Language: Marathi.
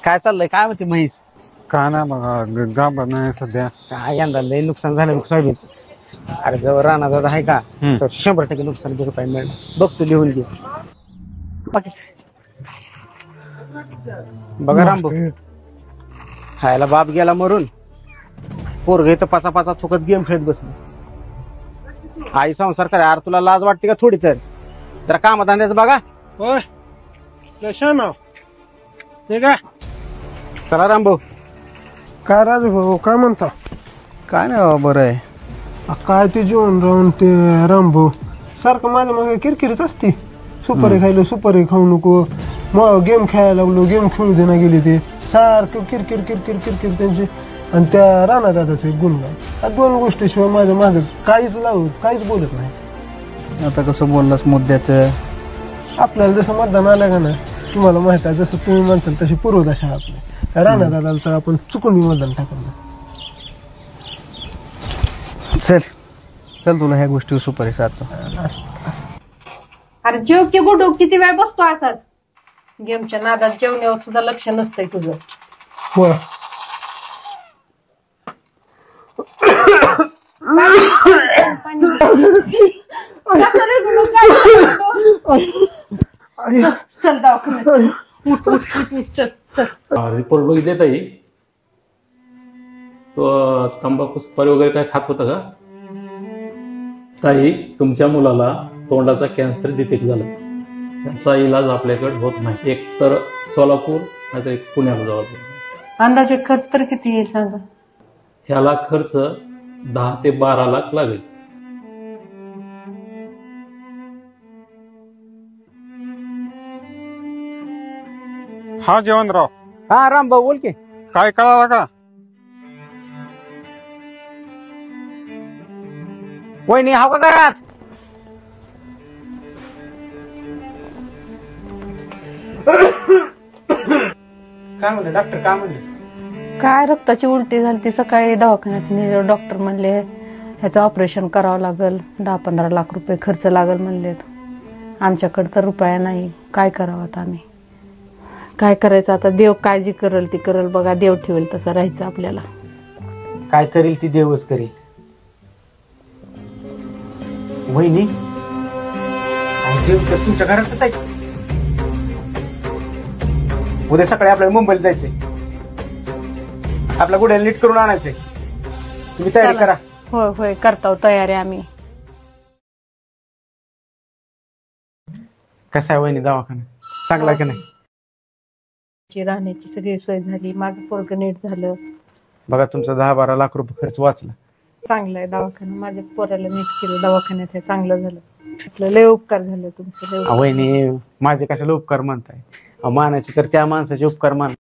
काय चाललंय काय म्हणते म्हैस? का ना बघा गाभा नाही सध्या. काय यंदा लय नुकसान झालं बघ सोयाबीनचं. अरे जवळ राणा दादा आहे का तर 100% नुकसान भरपाई मिळेल. बघतो लिहून घे. बाकी बघा रामभाऊ, खायला बाप गेला मरून, पोरग इथं पाचा पाचा थुकत गेम खेळत बसली. आई संसार करा यार, तुला लाज वाटते का थोडी? तर जरा कामधंद्याचं बघा. होय लशानो ठीक आहे. चला रामभाऊ. काय राजू भाऊ काय म्हणता? काय नाही बाबा, बरं आहे. काय ते जेवण राहून ते रामभाऊ सारखं माझ्या मागे किरकिरीच असते. सुपारी खायलो सुपारी खाऊ नको, मग गेम खेळायला लागलो गेम खेळू देना गेले ते सारखं किरकिर किरकिर किरकिर त्यांची. आणि त्या राणा दादाचे गुणगान या दोन गोष्टीशिवाय माझ्या मागच काहीच बोलत नाही. आता कसं बोललास मुद्द्याचं? आपल्याला जसं मतदान आलं का ना, तुम्हाला माहित आहे जसं तुम्ही म्हणसाल तशी पूर्वदशा आहे आपल्या. राणा दादाला तर आपण चुकून मतदान टाकलं. चल तुला ह्या गोष्टी सुपारी सारखं. अरे जेव की गुडू, किती वेळ बसतो असाच गेमच्या नादात? जेवण्यावर सुद्धा लक्ष नसतंय तुझं. होय चल दवाखान्यात चल चल. रिपोर्ट बघितले ताई, तो तंबाखू सुपारी वगैरे काय खात होता का? ताई, तुमच्या मुलाला तोंडाचा कॅन्सर डिटेक्ट झाला. त्याचा इलाज आपल्याकडे होत नाही. एक तर सोलापूर नाहीतर एक पुण्याला जावं लागेल. अंदाजे खर्च तर किती येईल सांगा? ह्याला खर्च 10 ते 12 लाख लागेल. हा जेवणराव, हा रामभाऊ बोल की. काय कळाला का? वहिनी हाव का घरात? काय म्हणले डॉक्टर? काय म्हणले? काय रक्ताची उलटी झाली ती सकाळी दवाखान्यात नेलं. डॉक्टर म्हणले ह्याचं ऑपरेशन करावं लागेल, 10-15 लाख रुपये खर्च लागेल म्हणले. आमच्याकडे तर रुपया नाही. काय करावं आता आम्ही? काय करायचं आता? देव काळजी करेल ती करेल बघा. देव ठेवेल तसं राहायचं आपल्याला. काय करील ती देवच करील. वहिनी देव तर तुमच्या घरातच आहे. उद्या सकाळी आपल्याला मुंबईला जायचंय. आपल्या गुड्याला नीट करून आणायचंय. तुम्ही तयारी करा. होय होय करतो तयारी आम्ही. कसा आहे वहिनी दवाखाना? चांगला की नाही? राहण्याची सगळी सोय झाली, माझं पोरग नीट झालं. बघा तुमचा 10-12 लाख रुपये खर्च वाचला. चांगलं आहे दवाखाना. माझ्या पोराला नीट केलं दवाखान्यात, हे चांगलं झालं. असलं लय उपकार झाले तुमचे. वहिनी माझे कशाला उपकार मानताय? मानायचे तर त्या माणसाचे उपकार मान.